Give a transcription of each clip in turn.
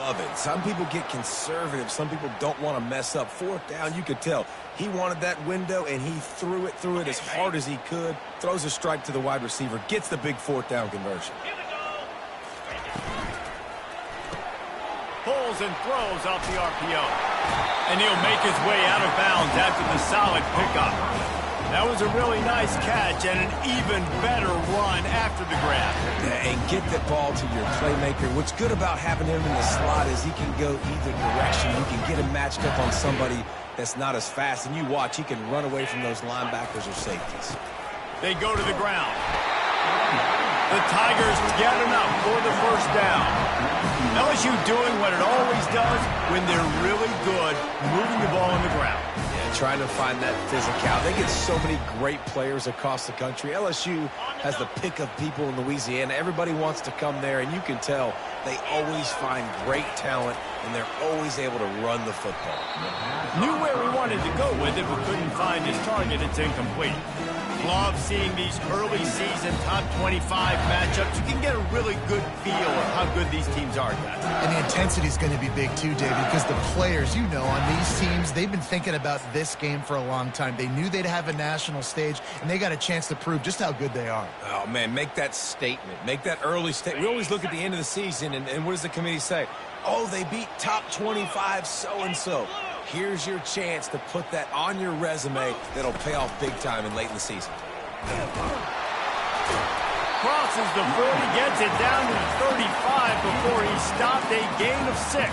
love it. Some people get conservative. Some people don't want to mess up. Fourth down, you could tell. He wanted that window, and he threw it as hard as he could. Throws a strike to the wide receiver. Gets the big fourth down conversion. Pulls and throws off the RPO. And he'll make his way out of bounds after the solid pickup. That was a really nice catch and an even better run after the grab. And get that ball to your playmaker. What's good about having him in the slot is he can go either direction. You can get him matched up on somebody that's not as fast. And you watch, he can run away from those linebackers or safeties. They go to the ground. The Tigers get enough for the first down. LSU doing what it always does when they're really good, moving the ball on the ground. Trying to find that physicality. They get so many great players across the country. LSU has the pick of people in Louisiana. Everybody wants to come there, and you can tell they always find great talent, and they're always able to run the football. Knew where he wanted to go with it, but couldn't find his target. It's incomplete. Love seeing these early season top 25 matchups. You can get a really good feel of how good these teams are, guys. And the intensity is going to be big too, David, because the players, you know, on these teams, they've been thinking about this game for a long time. They knew they'd have a national stage, and they got a chance to prove just how good they are. Oh, man, make that statement. Make that early statement. We always look at the end of the season, and what does the committee say? Oh, they beat top 25 so-and-so. Here's your chance to put that on your resume that'll pay off big time and late in the season. Crosses the 40, gets it down to the 35 before he stopped, a gain of 6.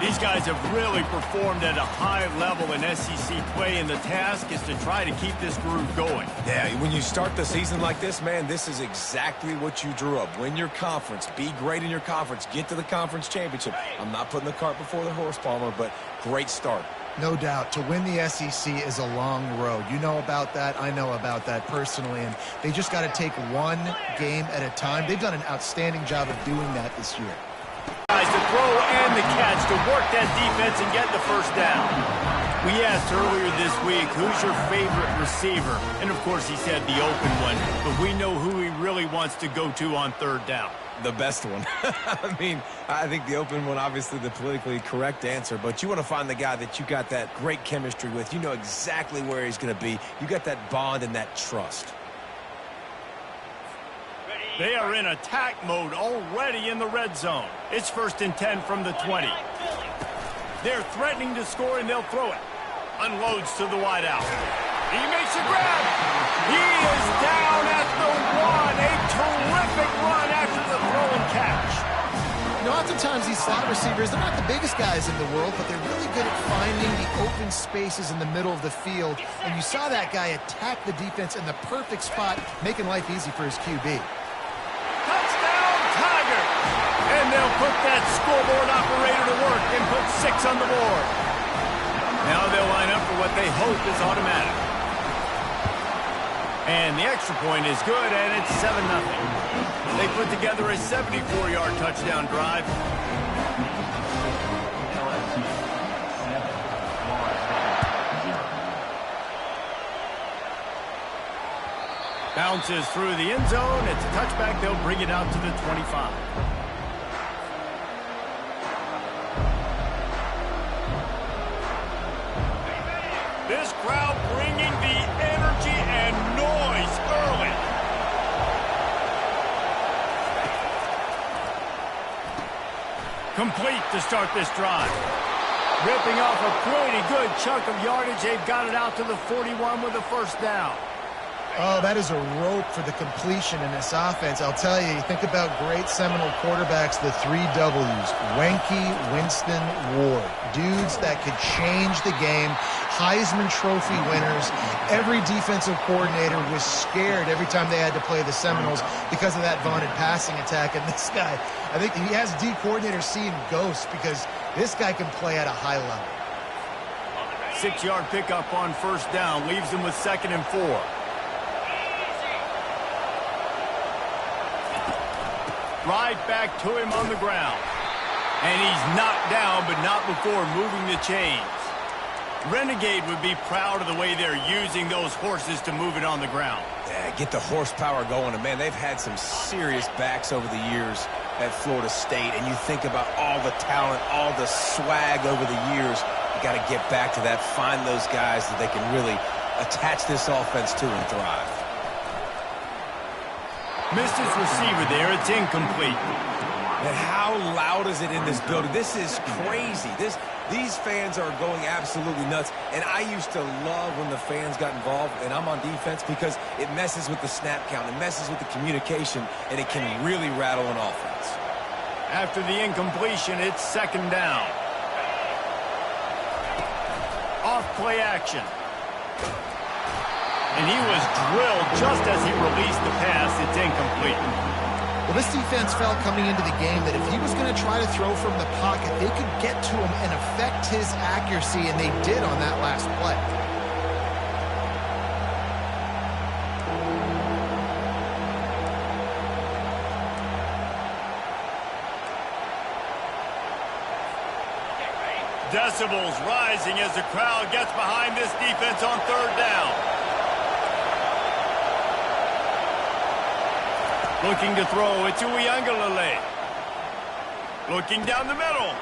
These guys have really performed at a high level in SEC play, and the task is to try to keep this groove going. Yeah, when you start the season like this, man, this is exactly what you drew up. Win your conference. Be great in your conference. Get to the conference championship. I'm not putting the cart before the horse, Palmer, but great start. No doubt. To win the SEC is a long road. You know about that. I know about that personally. And they just got to take one game at a time. They've done an outstanding job of doing that this year. Guys, the throw and the catch to work that defense and get the first down. We asked earlier this week, who's your favorite receiver? And, of course, he said the open one. But we know who he really wants to go to on third down. The best one. I mean, I think the open one, obviously the politically correct answer, but you want to find the guy that you got that great chemistry with. You know exactly where he's going to be. You got that bond and that trust. They are in attack mode already in the red zone. It's 1st and 10 from the 20. They're threatening to score, and they'll throw it. Unloads to the wideout. He makes a grab. He is down at the 1. A terrific run after the throw and catch. You know, oftentimes these slot receivers, they're not the biggest guys in the world, but they're really good at finding the open spaces in the middle of the field. And you saw that guy attack the defense in the perfect spot, making life easy for his QB. Touchdown, Tiger! And they'll put that scoreboard operator to work and put 6 on the board. Now they'll line up for what they hope is automatic. And the extra point is good, and it's 7-0. They put together a 74-yard touchdown drive. Bounces through the end zone. It's a touchback. They'll bring it out to the 25. This crowd bringing the energy and noise early. Complete to start this drive. Ripping off a pretty good chunk of yardage. They've got it out to the 41 with a first down. Oh, that is a rope for the completion in this offense. I'll tell you, you think about great Seminole quarterbacks, the 3 W's, Wenke, Winston, Ward. Dudes that could change the game, Heisman Trophy winners. Every defensive coordinator was scared every time they had to play the Seminoles because of that vaunted passing attack. And this guy, I think he has D coordinators seeing ghosts because this guy can play at a high level. 6-yard pickup on first down, leaves them with 2nd and 4. Right back to him on the ground. And he's knocked down, but not before moving the chains. Renegade would be proud of the way they're using those horses to move it on the ground. Yeah, get the horsepower going. And, man, they've had some serious backs over the years. at Florida State, and you think about all the talent, all the swag over the years, you got to get back to that, find those guys that they can really attach this offense to and thrive. Missed his receiver there. It's incomplete. And how loud is it in this building? This is crazy. These fans are going absolutely nuts. And I used to love when the fans got involved, and I'm on defense, because it messes with the snap count. It messes with the communication, and it can really rattle an offense. After the incompletion, it's second down. Off play action. And he was drilled just as he released the pass. It's incomplete. Well, this defense felt coming into the game that if he was going to try to throw from the pocket, they could get to him and affect his accuracy, and they did on that last play. Decibels rising as the crowd gets behind this defense on third down. Looking to throw, it's Uiagalelei. Looking down the middle.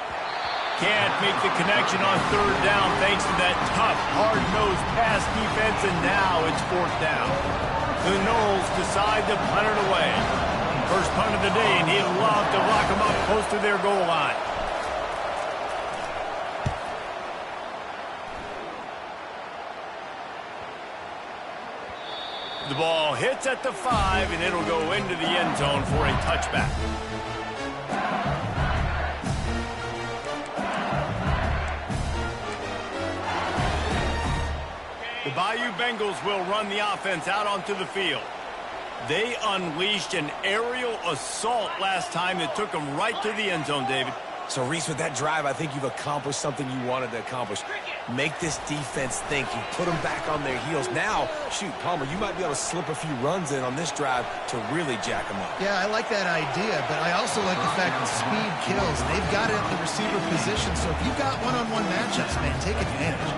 Can't make the connection on third down thanks to that tough, hard-nosed pass defense, and now it's fourth down. The Noles decide to punt it away. First punt of the day, and he'd love to lock them up close to their goal line. The ball hits at the 5, and it'll go into the end zone for a touchback. The Bayou Bengals will run the offense out onto the field. They unleashed an aerial assault last time that took them right to the end zone, David. So, Reese, with that drive, I think you've accomplished something you wanted to accomplish. Make this defense think. You put them back on their heels. Now, shoot, Palmer, you might be able to slip a few runs in on this drive to really jack them up. Yeah, I like that idea, but I also like the fact that speed kills. They've got it at the receiver position, so if you've got one-on-one matchups, man, take advantage.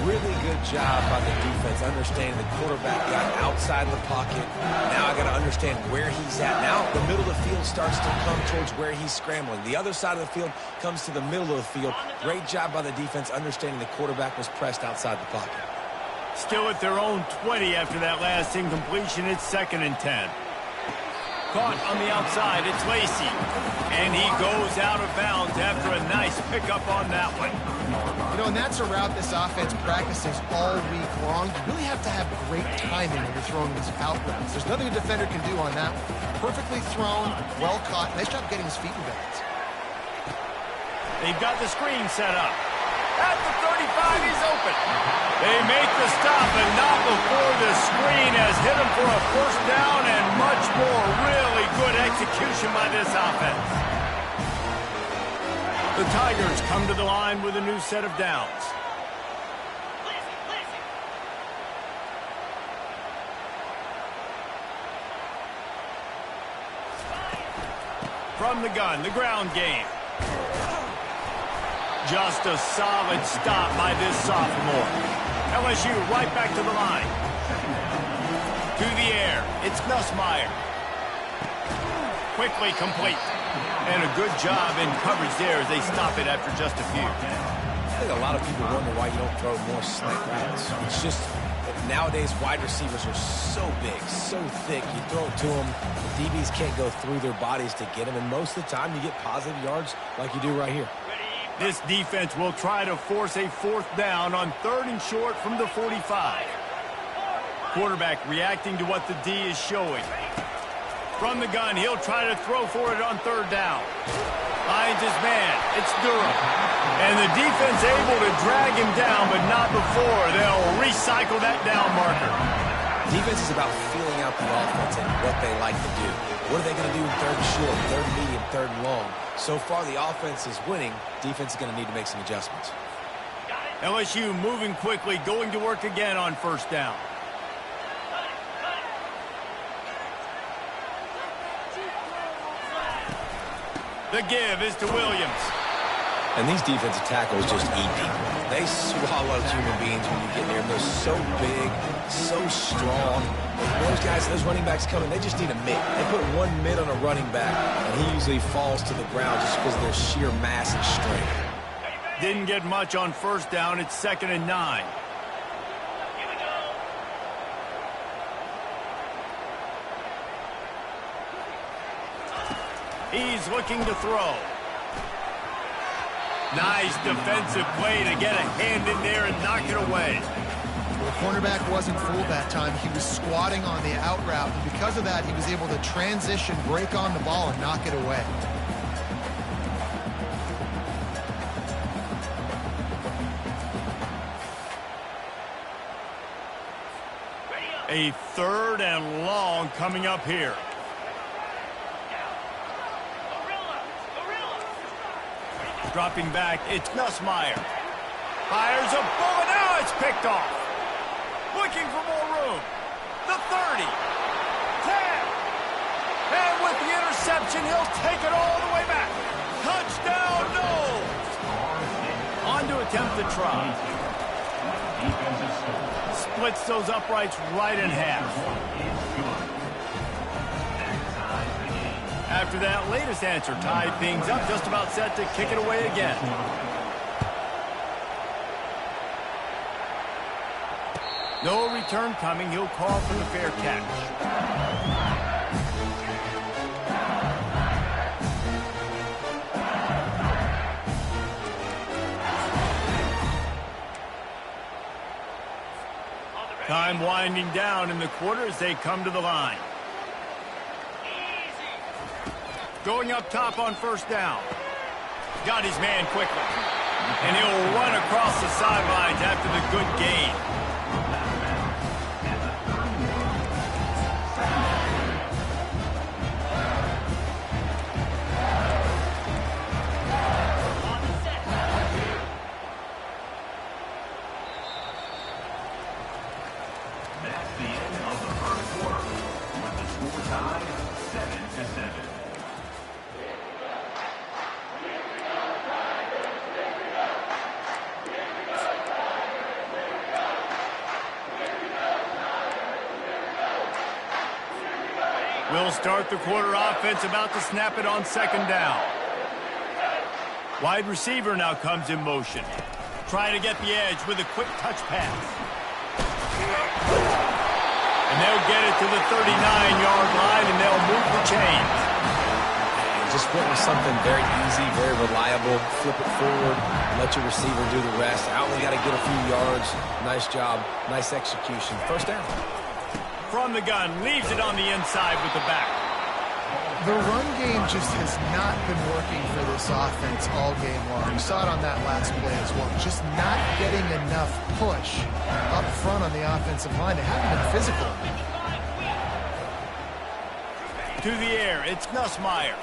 Really good job by the defense, understanding the quarterback got outside the pocket. Now I got to understand where he's at. Now the middle of the field starts to come towards where he's scrambling. The other side of the field comes to the middle of the field. Great job by the defense, understanding the quarterback was pressed outside the pocket. Still at their own 20 after that last incompletion. It's 2nd and 10. Caught on the outside, it's Lacy. And he goes out of bounds after a nice pickup on that one. You know, and that's a route this offense practices all week long. You really have to have great timing when you're throwing these out routes. There's nothing a defender can do on that one. Perfectly thrown, well caught. Nice job getting his feet in bounds. They've got the screen set up. At the 35, he's open. They make the stop, and not before the screen has hit him for a first down and much more. Really good execution by this offense. The Tigers come to the line with a new set of downs. From the gun, the ground game. Just a solid stop by this sophomore. LSU right back to the line. To the air, it's Nussmeier. Quickly complete. And a good job in coverage there as they stop it after just a few. I think a lot of people wonder why you don't throw more slant routes. It's just nowadays wide receivers are so big, so thick. You throw it to them, the DBs can't go through their bodies to get them, and most of the time you get positive yards like you do right here. This defense will try to force a fourth down on 3rd and short from the 45. Quarterback reacting to what the D is showing. From the gun, he'll try to throw for it on 3rd down. Finds his man. It's Durham. And the defense able to drag him down, but not before. They'll recycle that down marker. Defense is about feeling out the offense and what they like to do. What are they going to do in 3rd and short, 3rd and medium, 3rd and long? So far, the offense is winning. Defense is going to need to make some adjustments. LSU moving quickly, going to work again on 1st down. The give is to Williams. And these defensive tackles just eat people. They swallow human beings when you get near them. They're so big, so strong. Those guys guys, those running backs coming, they just need a mid. They put one mid on a running back, and he usually falls to the ground just because of their sheer mass and strength. Didn't get much on first down. It's 2nd and 9. He's looking to throw. Nice defensive play to get a hand in there and knock it away. Well, the cornerback wasn't fooled that time. He was squatting on the out route, and because of that, he was able to transition, break on the ball, and knock it away. A 3rd and long coming up here. Dropping back, it's Nussmeier. Fires a bullet, now it's picked off. Looking for more room. The 30. 10. And with the interception, he'll take it all the way back. Touchdown, Knowles. On to attempt the try. Splits those uprights right in half. After that latest answer, tied things up, just about set to kick it away again. No return coming. He'll call for the fair catch. Time winding down in the quarter as they come to the line. Going up top on first down. Got his man quickly. And he'll run across the sidelines after the good gain. That's the end of the first quarter with the score tied 7-7. We'll start the quarter offense, about to snap it on 2nd down. Wide receiver now comes in motion. Trying to get the edge with a quick touch pass. And they'll get it to the 39-yard line, and they'll move the chains. Just went with something very easy, very reliable. Flip it forward, let your receiver do the rest. I only got to get a few yards. Nice job, nice execution. First down. From the gun, leaves it on the inside with the back. The run game just has not been working for this offense all game long. You saw it on that last play as well. Just not getting enough push up front on the offensive line. They haven't been physical. To the air, it's Nussmeier.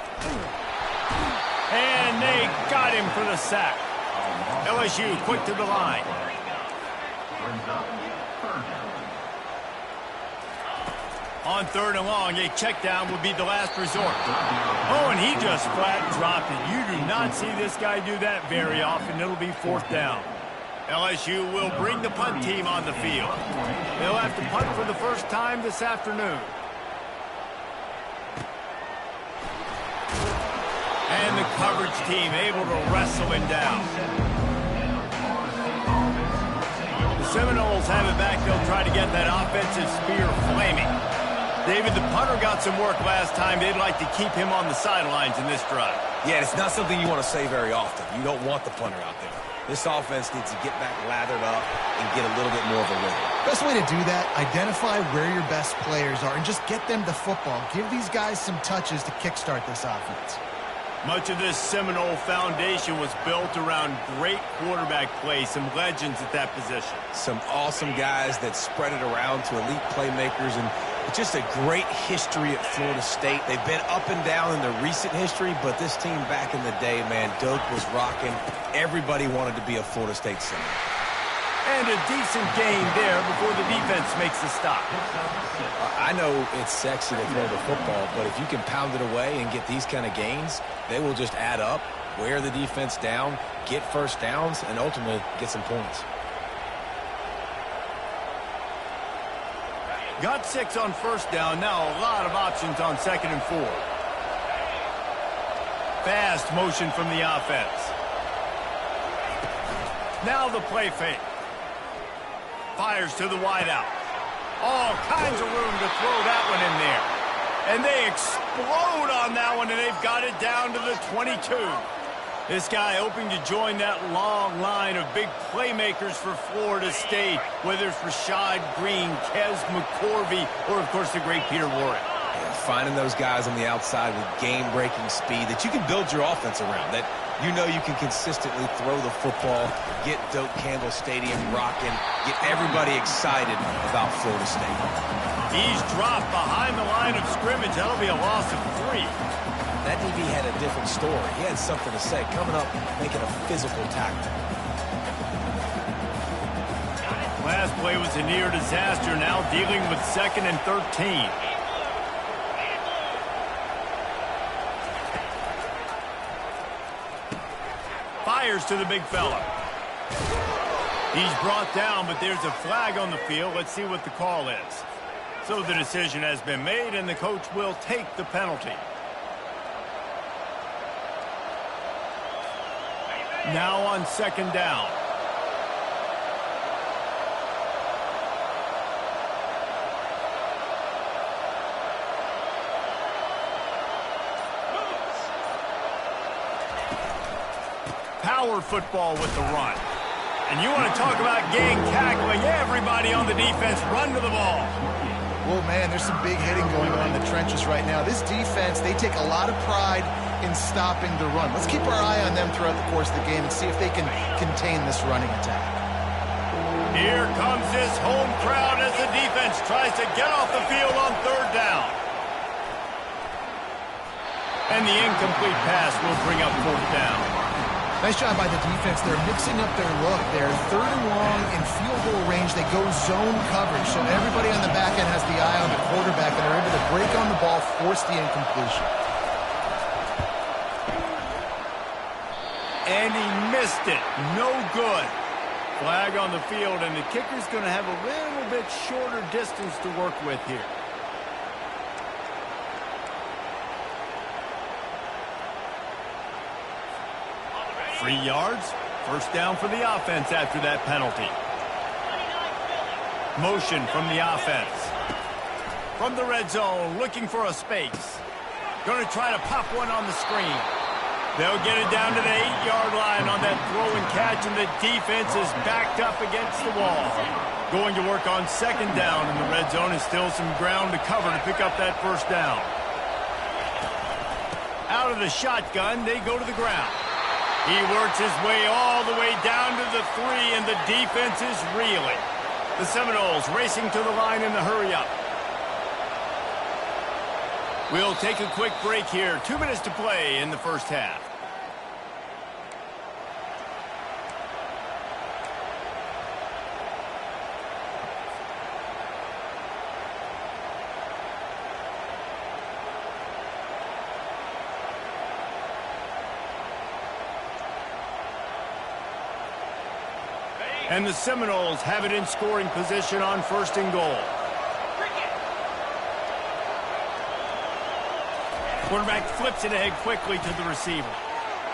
And they got him for the sack. LSU quick to the line. On 3rd and long, a check down would be the last resort. Oh, and he just flat dropped it. You do not see this guy do that very often. It'll be 4th down. LSU will bring the punt team on the field. They'll have to punt for the first time this afternoon. And the coverage team able to wrestle him down. The Seminoles have it back. They'll try to get that offensive spear flaming. David, the punter got some work last time. They'd like to keep him on the sidelines in this drive. Yeah, it's not something you want to say very often. You don't want the punter out there. This offense needs to get back lathered up and get a little bit more of a rhythm. Best way to do that, identify where your best players are and just get them the football. Give these guys some touches to kickstart this offense. Much of this Seminole foundation was built around great quarterback play, some legends at that position. Some awesome guys that spread it around to elite playmakers, and just a great history at Florida State. They've been up and down in the recent history, but this team back in the day, man, Doak was rocking. Everybody wanted to be a Florida State Seminole. And a decent gain there before the defense makes the stop. I know it's sexy to throw the football, but if you can pound it away and get these kind of gains, they will just add up, wear the defense down, get first downs, and ultimately get some points. Got 6 on first down. Now a lot of options on 2nd and 4. Fast motion from the offense. Now the play fake. Fires to the wideout. All kinds of room to throw that one in there. And they explode on that one, and they've got it down to the 22. This guy hoping to join that long line of big playmakers for Florida State, whether it's Rashad Green, Kez McCorvey, or, of course, the great Peter Warrick. Yeah, finding those guys on the outside with game-breaking speed that you can build your offense around, that you know you can consistently throw the football, get Doak Campbell Stadium rocking, get everybody excited about Florida State. He's dropped behind the line of scrimmage. That'll be a loss of 3. That DB had a different story. He had something to say, coming up, making a physical tackle. Last play was a near disaster, now dealing with 2nd and 13. Fires to the big fella. He's brought down, but there's a flag on the field. Let's see what the call is. So the decision has been made, and the coach will take the penalty. Now on 2nd down. Power football with the run. And you want to talk about gang tackling. Everybody on the defense run to the ball. Well, man, there's some big hitting going on in the trenches right now. This defense, they take a lot of pride in stopping the run. Let's keep our eye on them throughout the course of the game and see if they can contain this running attack. Here comes this home crowd as the defense tries to get off the field on 3rd down. And the incomplete pass will bring up 4th down. Nice job by the defense. They're mixing up their look. They're 3rd and long in field goal range. They go zone coverage, so everybody on the back end has the eye on the quarterback and are able to break on the ball, force the incompletion. And he missed it. No good. Flag on the field, and the kicker's going to have a little bit shorter distance to work with here. Three yards. First down for the offense after that penalty. Motion from the offense. From the red zone, looking for a space. Going to try to pop one on the screen. They'll get it down to the 8-yard line on that throw and catch, and the defense is backed up against the wall. Going to work on 2nd down, and the red zone is still some ground to cover to pick up that first down. Out of the shotgun, they go to the ground. He works his way all the way down to the 3, and the defense is reeling. The Seminoles racing to the line in the hurry-up. We'll take a quick break here. 2 minutes to play in the first half. And the Seminoles have it in scoring position on 1st and goal. Quarterback flips it ahead quickly to the receiver.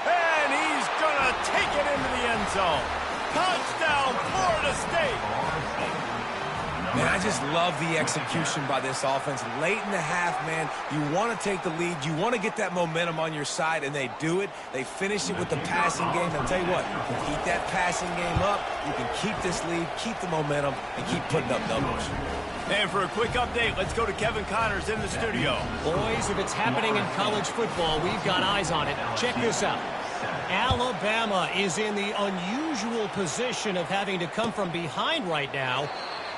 And he's going to take it into the end zone. Touchdown, Florida State. Man, I just love the execution by this offense. Late in the half, man, you want to take the lead. You want to get that momentum on your side, and they do it. They finish it with the passing game. I'll tell you what, you can keep that passing game up. You can keep this lead, keep the momentum, and keep putting up numbers. And for a quick update, let's go to Kevin Connors in the studio. Boys, if it's happening in college football, we've got eyes on it. Check this out. Alabama is in the unusual position of having to come from behind right now,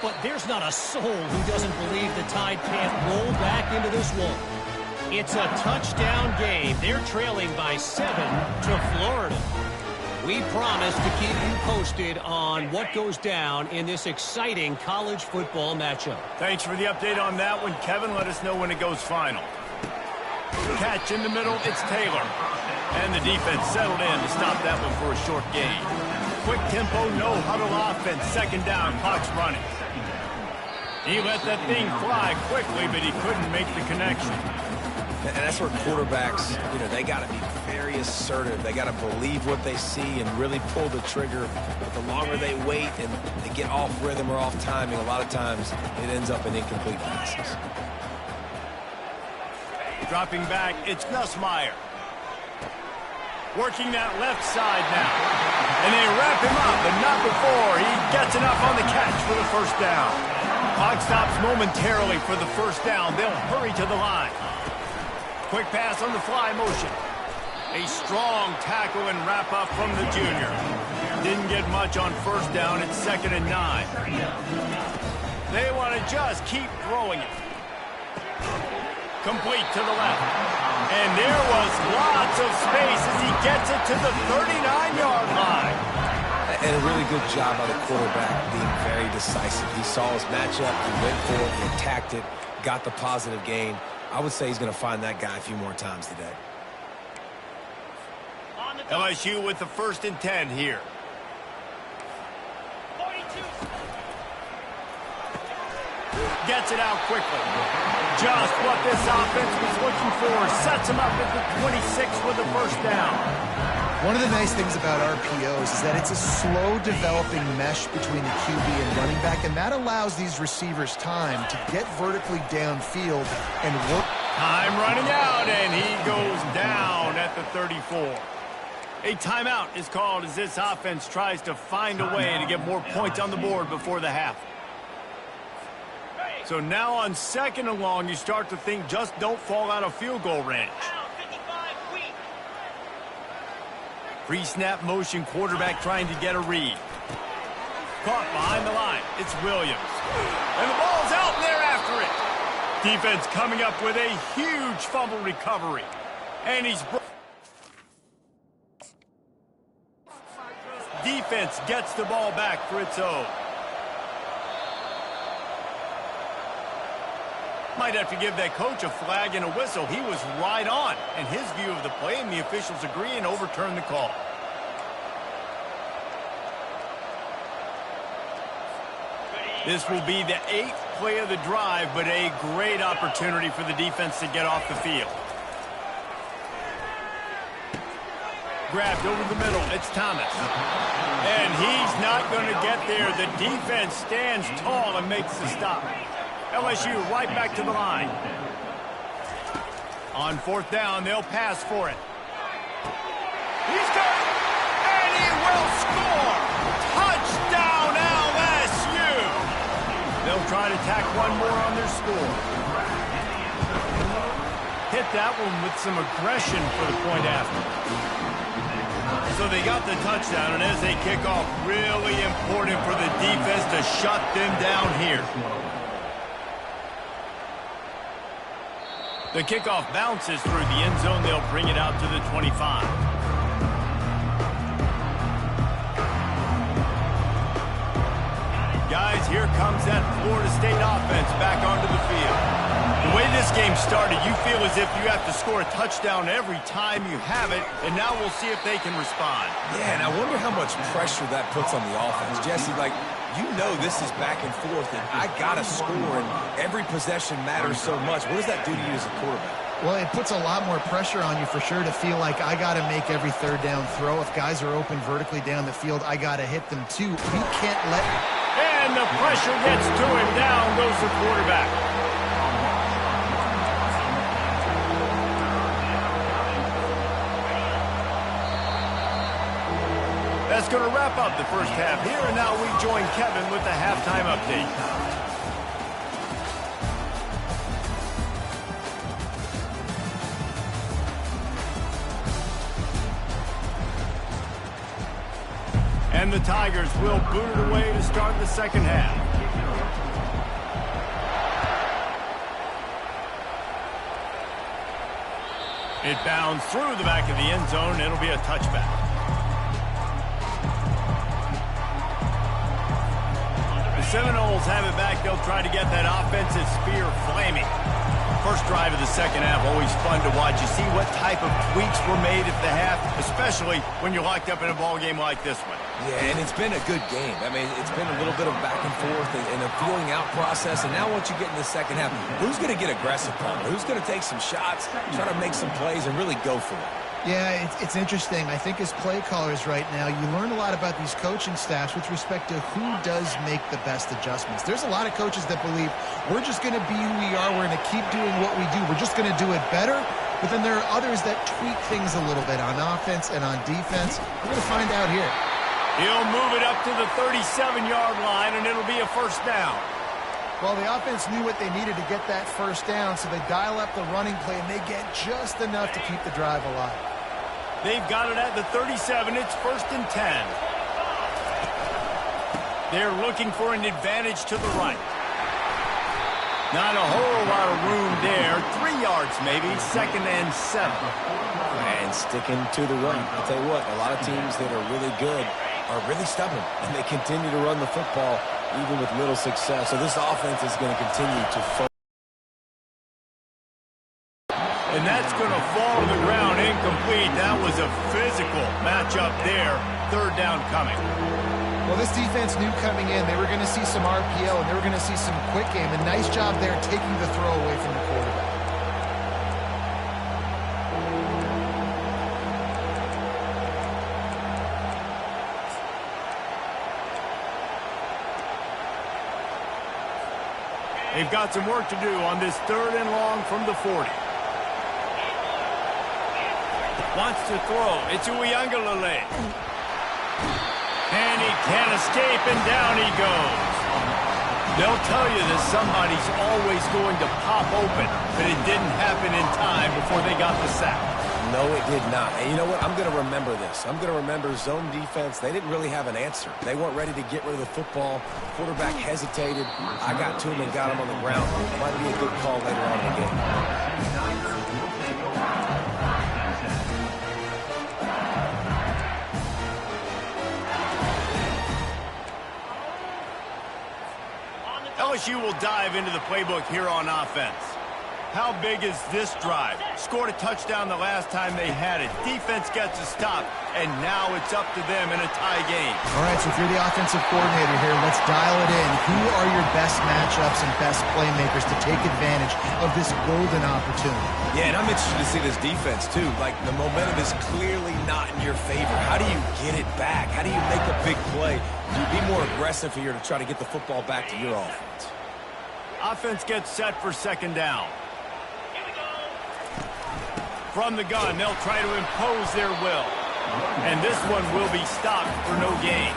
but there's not a soul who doesn't believe the Tide can't roll back into this one. It's a touchdown game. They're trailing by 7 to Florida. We promise to keep you posted on what goes down in this exciting college football matchup. Thanks for the update on that one, Kevin. Let us know when it goes final. Catch in the middle, it's Taylor. And the defense settled in to stop that one for a short gain. Quick tempo, no huddle offense. 2nd down, clock's running. He let that thing fly quickly, but he couldn't make the connection. And that's where quarterbacks, they got to be very assertive. They got to believe what they see and really pull the trigger. But the longer they wait and they get off rhythm or off timing, a lot of times it ends up in incomplete passes. Dropping back, it's Nussmeier. Working that left side now. And they wrap him up, but not before he gets enough on the catch for the first down. Clock stops momentarily for the first down. They'll hurry to the line. Quick pass on the fly motion. A strong tackle and wrap up from the junior. Didn't get much on first down. It's 2nd and 9. They want to just keep throwing it. Complete to the left. And there was lots of space as he gets it to the 39-yard line. And a really good job by the quarterback being very decisive. He saw his matchup, he went for it, he attacked it, got the positive gain. I would say he's going to find that guy a few more times today. LSU with the 1st and 10 here. 42. Gets it out quickly. Just what this offense was looking for. Sets him up at the 26 with the first down. One of the nice things about RPOs is that it's a slow developing mesh between the QB and running back, and that allows these receivers time to get vertically downfield and work. Time running out, and he goes down at the 34. A timeout is called as this offense tries to find a way to get more points on the board before the half. So now on 2nd and long, you start to think just don't fall out of field goal range. Pre-snap motion quarterback trying to get a read. Caught behind the line. It's Williams. And the ball's out, and they're after it. Defense coming up with a huge fumble recovery. And he's... Defense gets the ball back for its own. Might have to give that coach a flag and a whistle. He was right on in his view of the play, and the officials agree and overturn the call. This will be the 8th play of the drive, but a great opportunity for the defense to get off the field. Grabbed over the middle. It's Thomas. And he's not going to get there. The defense stands tall and makes the stop. LSU right back to the line. On 4th down, they'll pass for it. He's got it, and he will score! Touchdown, LSU! They'll try to tack one more on their score. Hit that one with some aggression for the point after. So they got the touchdown, and as they kick off, really important for the defense to shut them down here. The kickoff bounces through the end zone. They'll bring it out to the 25. Guys, here comes that Florida State offense back onto the field. The way this game started, you feel as if you have to score a touchdown every time you have it, and now we'll see if they can respond. Yeah, and I wonder how much pressure that puts on the offense. Jesse, this is back and forth, and I got to score, and every possession matters so much. What does that do to you as a quarterback? Well, it puts a lot more pressure on you for sure to feel like I got to make every 3rd down throw. If guys are open vertically down the field, I got to hit them too. You can't let... And the pressure gets to him. Down goes the quarterback. That's going to wrap up the first half here, and now we join Kevin with the halftime update. And the Tigers will boot it away to start the second half. It bounds through the back of the end zone. It'll be a touchback. The Seminoles have it back. They'll try to get that offensive spear flaming. First drive of the second half, always fun to watch. You see what type of tweaks were made at the half, especially when you're locked up in a ball game like this one. Yeah, and it's been a good game. I mean, it's been a little bit of back and forth and a feeling out process. And now once you get in the second half, who's going to get aggressive, Palmer? Who's going to take some shots, try to make some plays, and really go for it? Yeah, it's interesting. I think as play callers right now, you learn a lot about these coaching staffs with respect to who does make the best adjustments. There's a lot of coaches that believe we're just going to be who we are. We're going to keep doing what we do. We're just going to do it better. But then there are others that tweak things a little bit on offense and on defense. We're going to find out here. He'll move it up to the 37-yard line, and it'll be a first down. Well, the offense knew what they needed to get that first down, so they dial up the running play, and they get just enough to keep the drive alive. They've got it at the 37. It's 1st and 10. They're looking for an advantage to the right. Not a whole lot of room there. 3 yards maybe. 2nd and 7. And sticking to the run. I'll tell you what, a lot of teams that are really good are really stubborn, and they continue to run the football even with little success. So this offense is going to continue to focus. And that's going to fall to the ground incomplete. That was a physical matchup there. 3rd down coming. Well, this defense knew coming in they were going to see some RPO and they were going to see some quick game. A nice job there taking the throw away from the quarterback. They've got some work to do on this 3rd and long from the 40. Wants to throw. It's Uiagalelei. And he can't escape, and down he goes. They'll tell you that somebody's always going to pop open, but it didn't happen in time before they got the sack. No, it did not. And you know what? I'm going to remember this. I'm going to remember zone defense. They didn't really have an answer. They weren't ready to get rid of the football. Quarterback hesitated. I got to him and got him on the ground. Might be a good call later on in the game. LSU will dive into the playbook here on offense. How big is this drive? Scored a touchdown the last time they had it. Defense gets a stop, and now it's up to them in a tie game. All right, so if you're the offensive coordinator here, let's dial it in. Who are your best matchups and best playmakers to take advantage of this golden opportunity? Yeah, and I'm interested to see this defense, too. Like, the momentum is clearly not in your favor. How do you get it back? How do you make a big play? Do you be more aggressive here to try to get the football back to your offense? Offense gets set for 2nd down. From the gun, they'll try to impose their will. And this one will be stopped for no gain.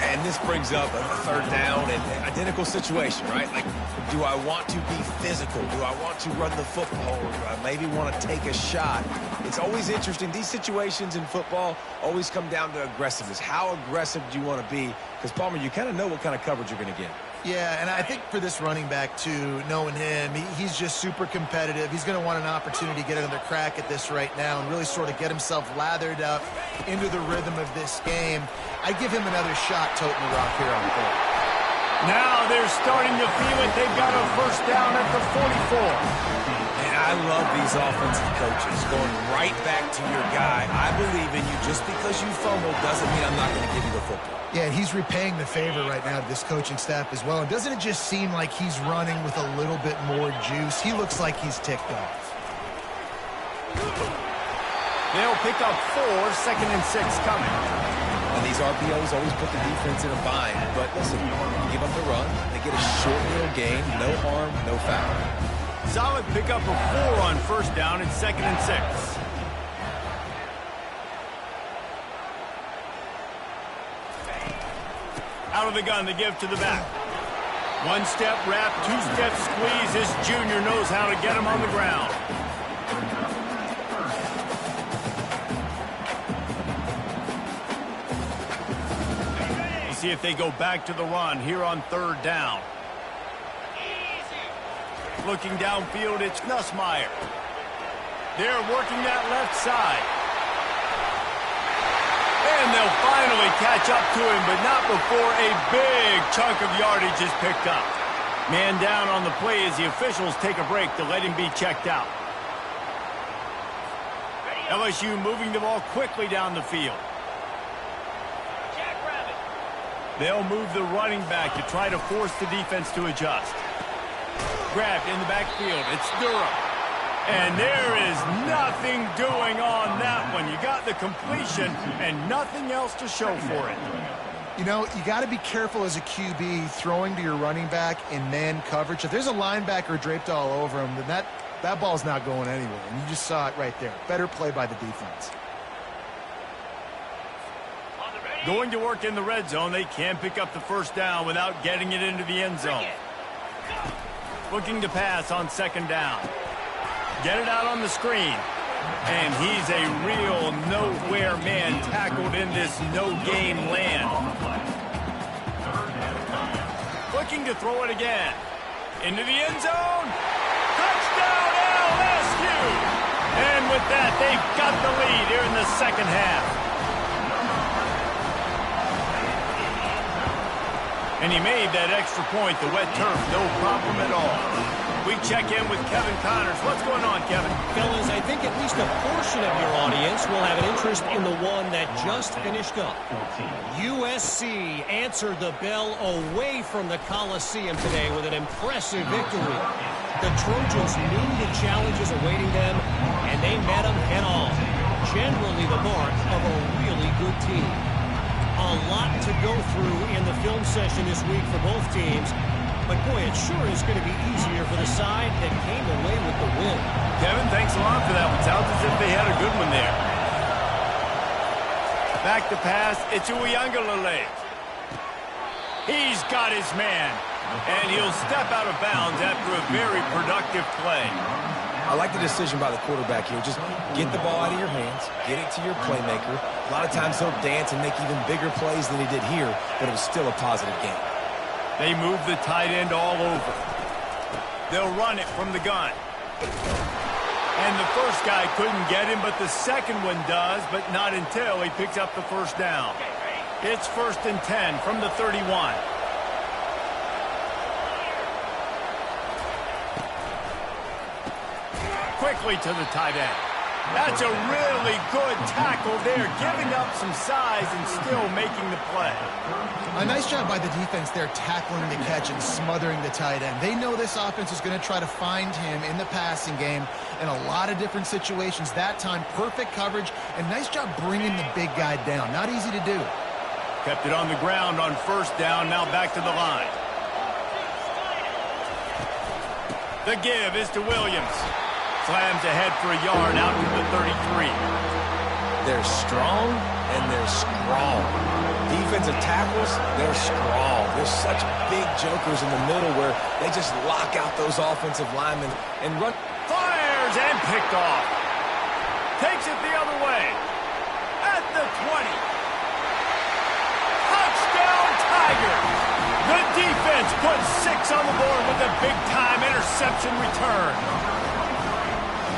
And this brings up a 3rd down and identical situation, right? Like, do I want to be physical? Do I want to run the football? Or do I maybe want to take a shot? It's always interesting. These situations in football always come down to aggressiveness. How aggressive do you want to be? Because, Palmer, you kind of know what kind of coverage you're going to get. Yeah, and I think for this running back, too, knowing him, he's just super competitive. He's going to want an opportunity to get another crack at this right now and really sort of get himself lathered up into the rhythm of this game. I'd give him another shot toting the rock here on 3rd. Now they're starting to feel it. They've got a first down at the 44. And I love these offensive coaches going right back to your guy. I believe in you. Just because you fumbled doesn't mean I'm not going to give you the football. Yeah, he's repaying the favor right now to this coaching staff as well. And doesn't it just seem like he's running with a little bit more juice? He looks like he's ticked off. They'll pick up 4, 2nd and 6 coming. And these RPOs always put the defense in a bind. But listen, you give up the run, they get a short little gain, no harm, no foul. Solid pickup of 4 on 1st down and 2nd and 6. Out of the gun, they give to the back. 1-step wrap, 2-step squeeze. This junior knows how to get him on the ground. We'll see if they go back to the run here on 3rd down. Looking downfield, it's Nussmeier. They're working that left side. And they'll finally catch up to him, but not before a big chunk of yardage is picked up. Man down on the play as the officials take a break to let him be checked out. LSU moving the ball quickly down the field. They'll move the running back to try to force the defense to adjust. Grabbed in the backfield. It's Durham. And there is nothing doing on that one. You got the completion and nothing else to show for it. You know, you got to be careful as a QB throwing to your running back in man coverage. If there's a linebacker draped all over him, then that ball's not going anywhere. And you just saw it right there. Better play by the defense. Going to work in the red zone. They can pick up the first down without getting it into the end zone. Looking to pass on second down. Get it out on the screen. And he's a real nowhere man tackled in this no-gain land. Looking to throw it again. Into the end zone. Touchdown LSU! And with that, they've got the lead here in the second half. And he made that extra point, the wet turf, no problem at all. We check in with Kevin Connors. What's going on, Kevin? Fellas, I think at least a portion of your audience will have an interest in the one that just finished up. USC answered the bell away from the Coliseum today with an impressive victory. The Trojans knew the challenges awaiting them, and they met them head-on. Generally the mark of a really good team. A lot to go through in the film session this week for both teams. But, boy, it sure is going to be easier for the side that came away with the win. Kevin, thanks a lot for that one. Sounds as if they had a good one there. Back to pass. It's Uiagalelei. He's got his man. And he'll step out of bounds after a very productive play. I like the decision by the quarterback here. Just get the ball out of your hands, get it to your playmaker. A lot of times he'll dance and make even bigger plays than he did here, but it was still a positive game. They move the tight end all over. They'll run it from the gun. And the first guy couldn't get him, but the second one does, but not until he picks up the first down. It's 1st and 10 from the 31. Quickly to the tight end. That's a really good tackle there, giving up some size and still making the play. A nice job by the defense there, tackling the catch and smothering the tight end. They know this offense is going to try to find him in the passing game in a lot of different situations. That time, perfect coverage, and nice job bringing the big guy down. Not easy to do. Kept it on the ground on first down, now back to the line. The give is to Williams. Slams ahead for a yard out to the 33. They're strong and they're strong. Defensive tackles, they're strong. There's such big jokers in the middle where they just lock out those offensive linemen and run. Fires and picked off. Takes it the other way. At the 20. Touchdown Tigers. The defense puts 6 on the board with a big-time interception return.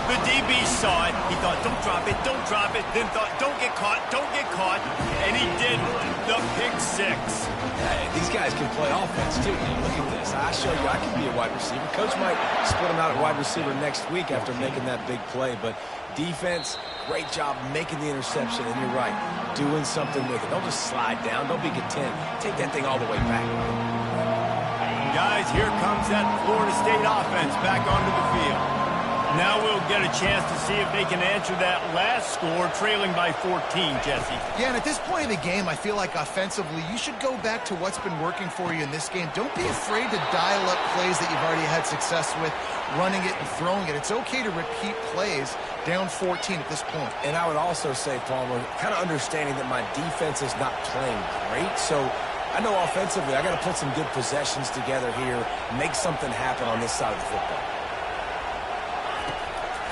The DB saw it. He thought, don't drop it, don't drop it. Then thought, don't get caught, don't get caught. And he did the pick 6. Hey, these guys can play offense, too. Now, look at this. I show you I can be a wide receiver. Coach might split him out at wide receiver next week after making that big play. But defense, great job making the interception. And you're right, doing something with it. Don't just slide down. Don't be content. Take that thing all the way back. Guys, here comes that Florida State offense back onto the field. Now we'll get a chance to see if they can answer that last score, trailing by 14, Jesse. Yeah, and at this point in the game, I feel like offensively, you should go back to what's been working for you in this game. Don't be afraid to dial up plays that you've already had success with, running it and throwing it. It's okay to repeat plays down 14 at this point. And I would also say, Palmer, kind of understanding that my defense is not playing great, so I know offensively I got to put some good possessions together here, make something happen on this side of the football.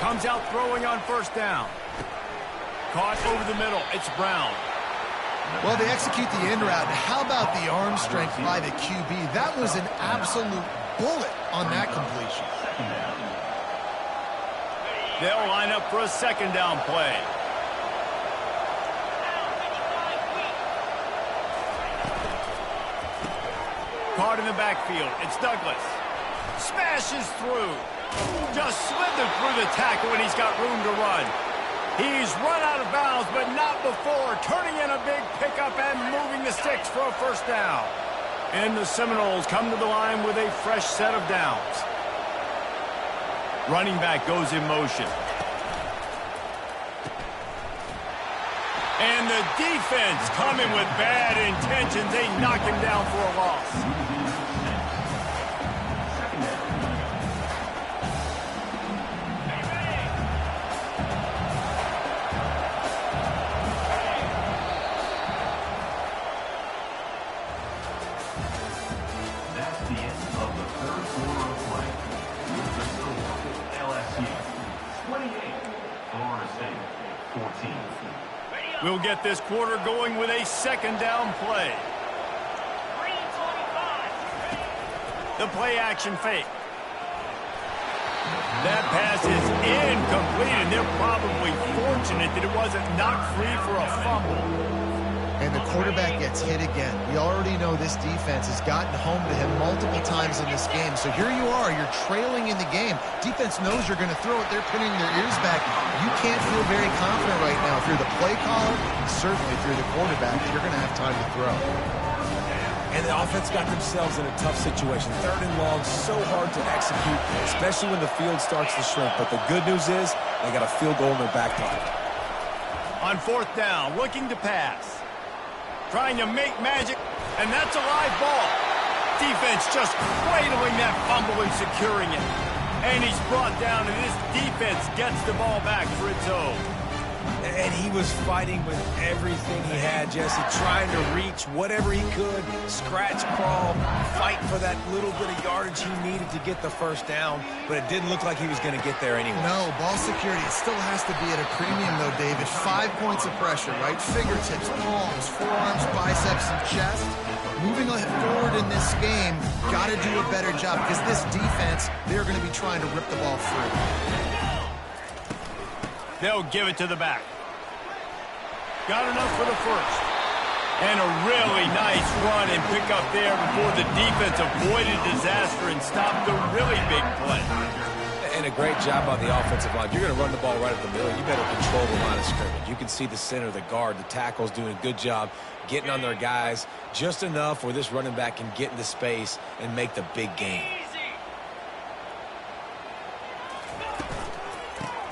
Comes out throwing on first down. Caught over the middle. It's Brown. Well, they execute the in route. How about the arm strength by the QB? That was an absolute bullet on that completion. They'll line up for a second down play. Caught in the backfield. It's Douglas. Smashes through. Just slithered through the tackle, and he's got room to run. He's run out of bounds, but not before turning in a big pickup and moving the sticks for a first down. And the Seminoles come to the line with a fresh set of downs. Running back goes in motion. And the defense coming with bad intentions. They knock him down for a loss. That's the end of the third quarter of play. With the score, LSU 28, Florida State 14. We'll get this quarter going with a second down play. The play action fake. That pass is incomplete, and they're probably fortunate that it wasn't knocked free for a fumble. And the quarterback gets hit again. We already know this defense has gotten home to him multiple times in this game. So here you are, you're trailing in the game. Defense knows you're going to throw it. They're pinning their ears back. You can't feel very confident right now if you're the play caller, and certainly if you're the quarterback, that you're going to have time to throw. And the offense got themselves in a tough situation. Third and long, so hard to execute, especially when the field starts to shrink. But the good news is they got a field goal in their back pocket. On fourth down, looking to pass. Trying to make magic, and that's a live ball. Defense just cradling that fumble and securing it. And he's brought down, and this defense gets the ball back for its own. And he was fighting with everything he had, Jesse, trying to reach whatever he could, scratch, crawl, fight for that little bit of yardage he needed to get the first down, but it didn't look like he was going to get there anyway. No, ball security, it still has to be at a premium, though, David. 5 points of pressure, right? Fingertips, palms, forearms, biceps, and chest. Moving forward in this game, got to do a better job because this defense, they're going to be trying to rip the ball free. They'll give it to the back. Got enough for the first. And a really nice run and pick up there before the defense avoided disaster and stopped the really big play. And a great job on the offensive line. If you're going to run the ball right at the middle, you better control the line of scrimmage. You can see the center, the guard, the tackles doing a good job getting on their guys just enough where this running back can get into space and make the big game.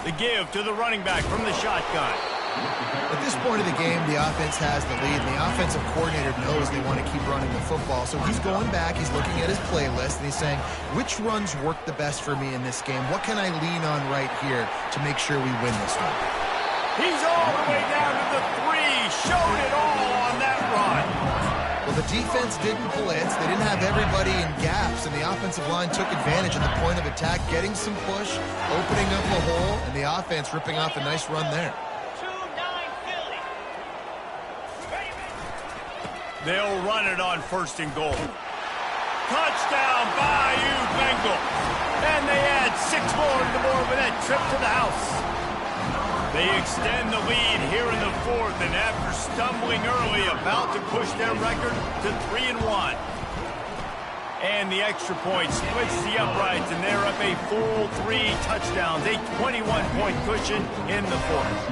The give to the running back from the shotgun. At this point of the game, the offense has the lead, and the offensive coordinator knows they want to keep running the football. So he's going back, he's looking at his playlist, and he's saying, which runs work the best for me in this game? What can I lean on right here to make sure we win this one? He's all the way down to the 3. Showed it all on that run. Well, the defense didn't blitz. They didn't have everybody in gaps, and the offensive line took advantage at the point of attack, getting some push, opening up a hole, and the offense ripping off a nice run there. They'll run it on first and goal. Touchdown, Bayou Bengals. And they add 6 more to the board with that trip to the house. They extend the lead here in the fourth, and after stumbling early, about to push their record to 3-1. And the extra point splits the uprights, and they're up a full 3 touchdowns, a 21-point cushion in the fourth.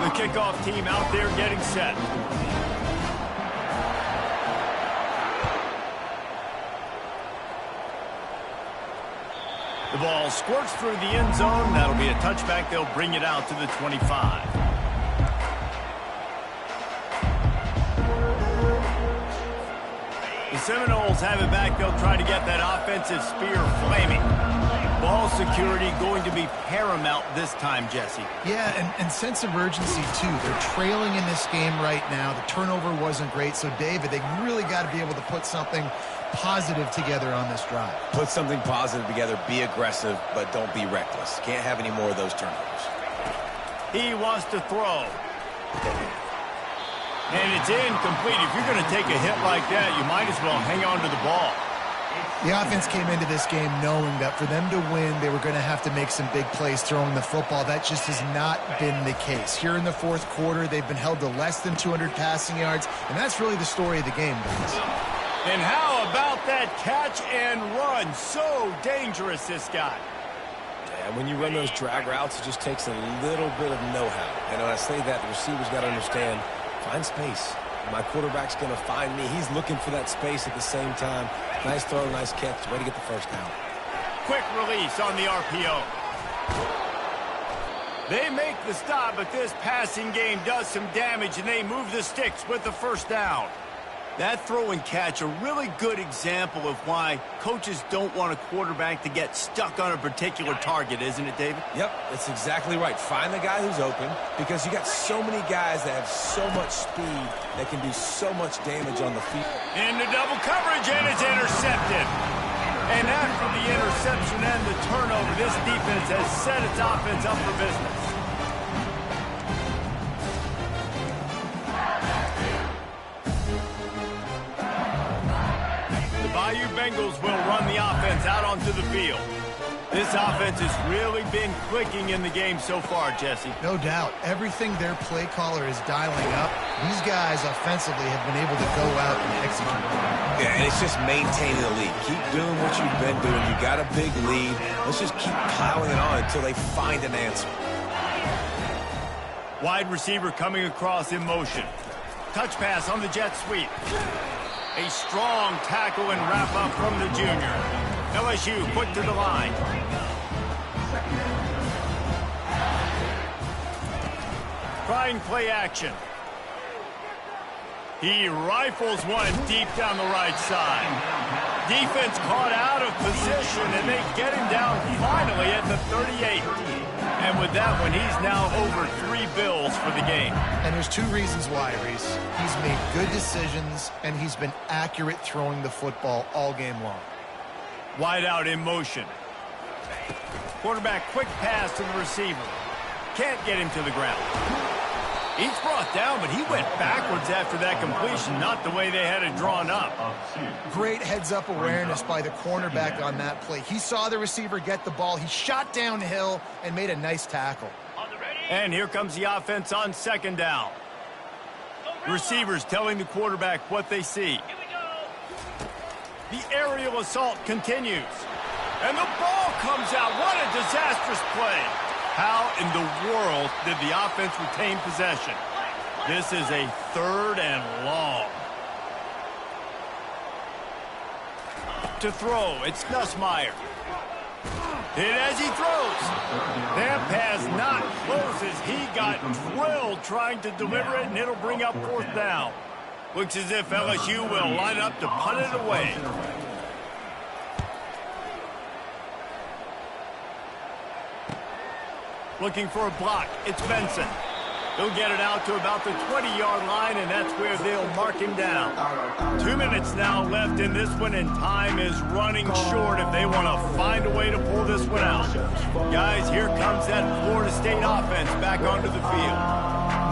The kickoff team out there getting set. The ball squirts through the end zone. That'll be a touchback. They'll bring it out to the 25. The Seminoles have it back. They'll try to get that offensive spear flaming. Ball security going to be paramount this time, Jesse. Yeah, and sense of urgency, too. They're trailing in this game right now. The turnover wasn't great. So, David, they really got to be able to put something positive together on this drive. Put something positive together, be aggressive, but don't be reckless. Can't have any more of those turnovers. He wants to throw. And it's incomplete. If you're going to take a hit like that, you might as well hang on to the ball. The offense came into this game knowing that for them to win, they were going to have to make some big plays throwing the football. That just has not been the case. Here in the fourth quarter, they've been held to less than 200 passing yards, and that's really the story of the game, guys. And how about that catch and run? So dangerous, this guy. And when you run those drag routes, it just takes a little bit of know-how. And when I say that, the receiver's got to understand, find space. My quarterback's going to find me. He's looking for that space at the same time. Nice throw, nice catch, ready to get the first down. Quick release on the RPO. They make the stop, but this passing game does some damage, and they move the sticks with the first down. That throw and catch, a really good example of why coaches don't want a quarterback to get stuck on a particular target, isn't it, David? Yep, that's exactly right. Find the guy who's open, because you got so many guys that have so much speed that can do so much damage on the field. Into double coverage, and it's intercepted. And after the interception and the turnover, this defense has set its offense up for business. Bayou Bengals will run the offense out onto the field. This offense has really been clicking in the game so far, Jesse. No doubt. Everything their play caller is dialing up, these guys offensively have been able to go out and execute. Yeah, and it's just maintaining the lead. Keep doing what you've been doing. You got a big lead. Let's just keep piling it on until they find an answer. Wide receiver coming across in motion. Touch pass on the jet sweep. A strong tackle and wrap-up from the junior. LSU quick to the line. Trying play action. He rifles one deep down the right side. Defense caught out of position, and they get him down finally at the 38. And with that one, he's now over 3 bills for the game. And there's 2 reasons why, Reese. He's made good decisions, and he's been accurate throwing the football all game long. Wide out in motion. Quarterback quick pass to the receiver. Can't get him to the ground. He's brought down, but he went backwards after that completion, not the way they had it drawn up. Great heads-up awareness by the cornerback on that play. He saw the receiver get the ball. He shot downhill and made a nice tackle. And here comes the offense on second down. Receivers telling the quarterback what they see. The aerial assault continues. And the ball comes out. What a disastrous play. How in the world did the offense retain possession? This is a 3rd and long. To throw, it's Nussmeier. Hit as he throws. That pass not close as he got drilled trying to deliver it, and it'll bring up 4th down. Looks as if LSU will line up to punt it away. Looking for a block. It's Benson. He'll get it out to about the 20-yard line, and that's where they'll mark him down. 2 minutes now left in this one, and time is running short if they want to find a way to pull this one out. Guys, here comes that Florida State offense back onto the field.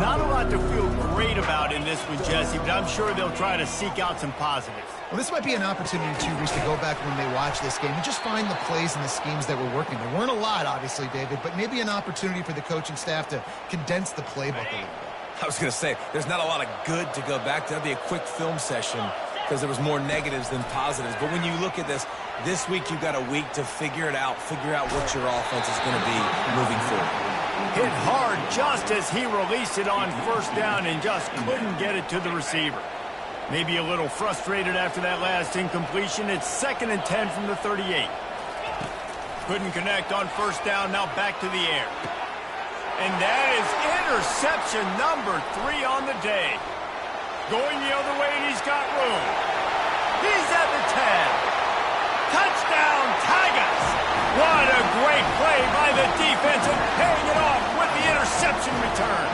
Not a lot to feel great about in this one, Jesse, but I'm sure they'll try to seek out some positives. Well, this might be an opportunity, too, Reese, to go back when they watch this game and just find the plays and the schemes that were working. There weren't a lot, obviously, David, but maybe an opportunity for the coaching staff to condense the playbook a little bit. I was going to say, there's not a lot of good to go back to. That'd be a quick film session because there was more negatives than positives. But when you look at this week you've got a week to figure it out, figure out what your offense is going to be moving forward. Hit hard just as he released it on 1st down and just couldn't get it to the receiver. Maybe a little frustrated after that last incompletion. It's 2nd and 10 from the 38. Couldn't connect on 1st down, now back to the air. And that is interception number 3 on the day. Going the other way, and he's got room. He's at the 10. Touchdown, Tigers! What a great play by the defense and paying it off with the interception return.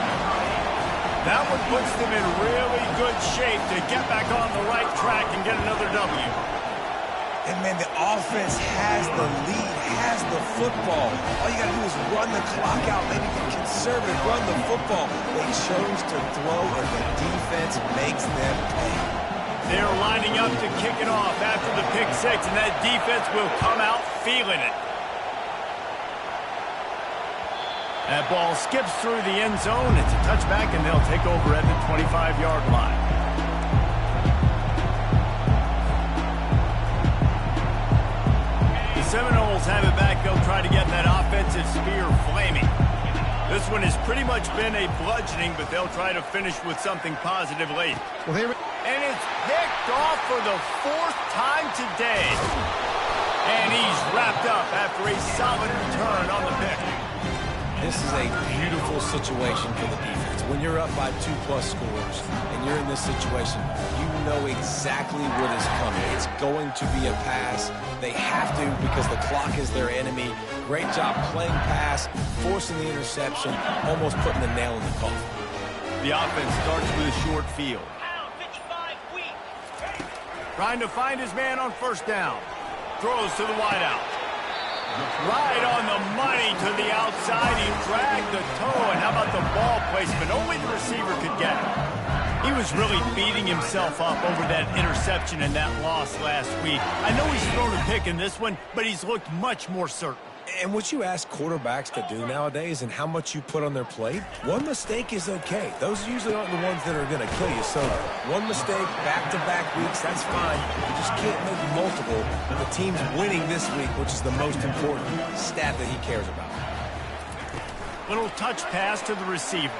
That one puts them in really good shape to get back on the right track and get another W. And, man, the offense has the lead, has the football. All you got to do is run the clock out, maybe be conservative, run the football. They chose to throw, and the defense makes them pay. They're lining up to kick it off after the pick 6, and that defense will come out feeling it. That ball skips through the end zone. It's a touchback, and they'll take over at the 25-yard line. Seminoles have it back. They'll try to get that offensive spear flaming. This one has pretty much been a bludgeoning, but they'll try to finish with something positive late. Well, And it's picked off for the 4th time today. And he's wrapped up after a solid return on the pick. This is a beautiful situation for the defense. When you're up by 2+ scores and you're in this situation, you know exactly what is coming. It's going to be a pass. They have to because the clock is their enemy. Great job playing pass, forcing the interception, almost putting the nail in the coffin. The offense starts with a short field. Trying to find his man on first down. Throws to the wideout. Right on the money to the outside. He dragged the toe, and how about the ball placement? Only the receiver could get it. He was really beating himself up over that interception and that loss last week. I know he's thrown a pick in this one, but he's looked much more certain. And what you ask quarterbacks to do nowadays and how much you put on their plate, one mistake is okay. Those usually aren't the ones that are going to kill you. So one mistake, back-to-back weeks, that's fine. You just can't make multiple. The team's winning this week, which is the most important stat that he cares about. Little touch pass to the receiver.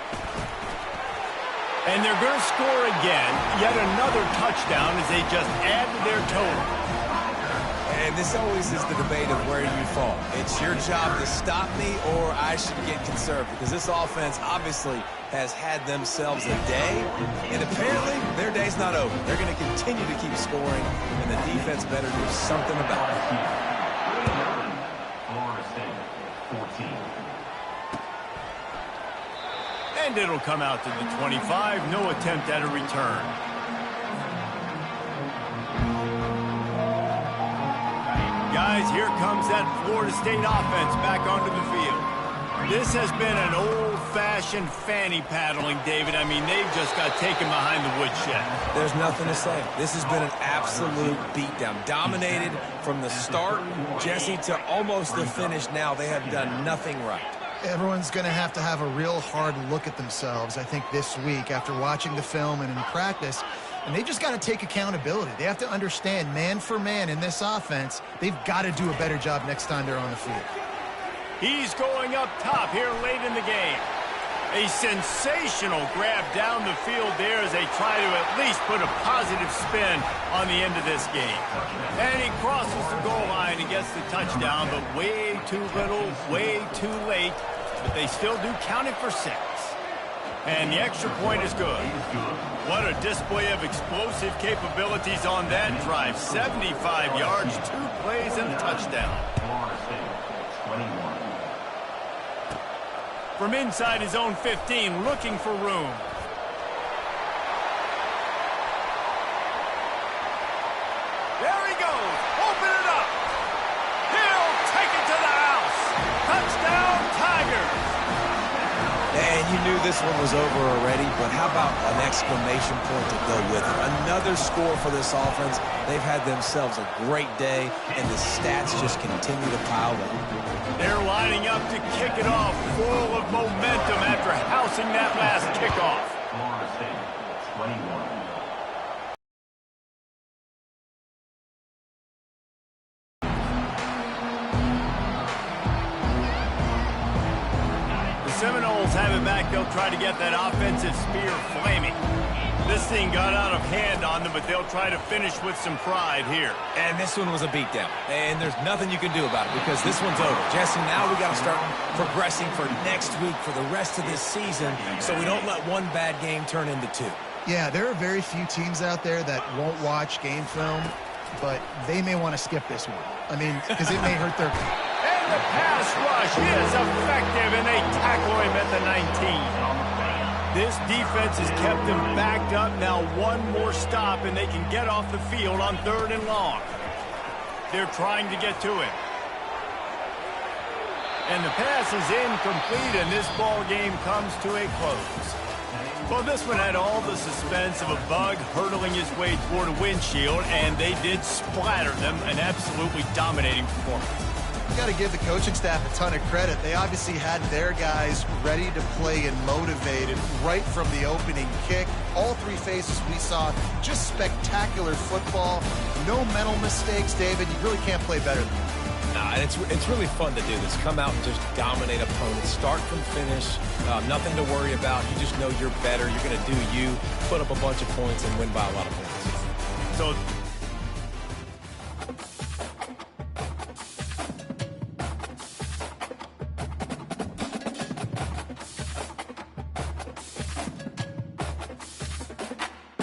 And they're going to score again. Yet another touchdown as they just add to their total. And this always is the debate of where you fall. It's your job to stop me or I should get conservative because this offense obviously has had themselves a day, and apparently their day's not over. They're going to continue to keep scoring, and the defense better do something about it. Florida State, 14. And it'll come out to the 25. No attempt at a return. Guys, here comes that Florida State offense back onto the field. This has been an old-fashioned fanny paddling, David. I mean, they've just got taken behind the woodshed. There's nothing to say. This has been an absolute beatdown. Dominated from the start, Jesse, to almost the finish now. They have done nothing right. Everyone's going to have a real hard look at themselves, I think, this week after watching the film and in practice. And they just got to take accountability. They have to understand, man for man in this offense, they've got to do a better job next time they're on the field. He's going up top here late in the game. A sensational grab down the field there as they try to at least put a positive spin on the end of this game. And he crosses the goal line and gets the touchdown, but way too little, way too late. But they still do count it for 6. And the extra point is good. What a display of explosive capabilities on that drive. 75 yards, 2 plays, and a touchdown. Florida State, 21. From inside his own 15, looking for room. There he goes. Open it up. He'll take it to the house. Touchdown, Tigers. And you knew this one was over already, but how about an exclamation point to go with it? Another score for this offense. They've had themselves a great day, and the stats just continue to pile up. They're lining up to kick it off, full of momentum after housing that last kickoff. Florida State, 21. Seminoles have it back. They'll try to get that offensive spear flaming. This thing got out of hand on them, but they'll try to finish with some pride here. And this one was a beatdown. And there's nothing you can do about it because this one's over. Jesse, now we got to start progressing for next week for the rest of this season so we don't let one bad game turn into 2. Yeah, there are very few teams out there that won't watch game film, but they may want to skip this one. I mean, because it may hurt their... And the pass rush is effective, and they tackle him at the 19. This defense has kept them backed up. Now one more stop, and they can get off the field on 3rd and long. They're trying to get to him. And the pass is incomplete, and this ball game comes to a close. Well, this one had all the suspense of a bug hurtling his way toward a windshield, and they did splatter them. An absolutely dominating performance. You got to give the coaching staff a ton of credit. They obviously had their guys ready to play and motivated right from the opening kick. All 3 phases we saw, just spectacular football. No mental mistakes, David. You really can't play better than that. And it's really fun to do this. Come out and just dominate opponents. Start from finish. Nothing to worry about. You just know you're better. You're going to do you, put up a bunch of points, and win by a lot of points. So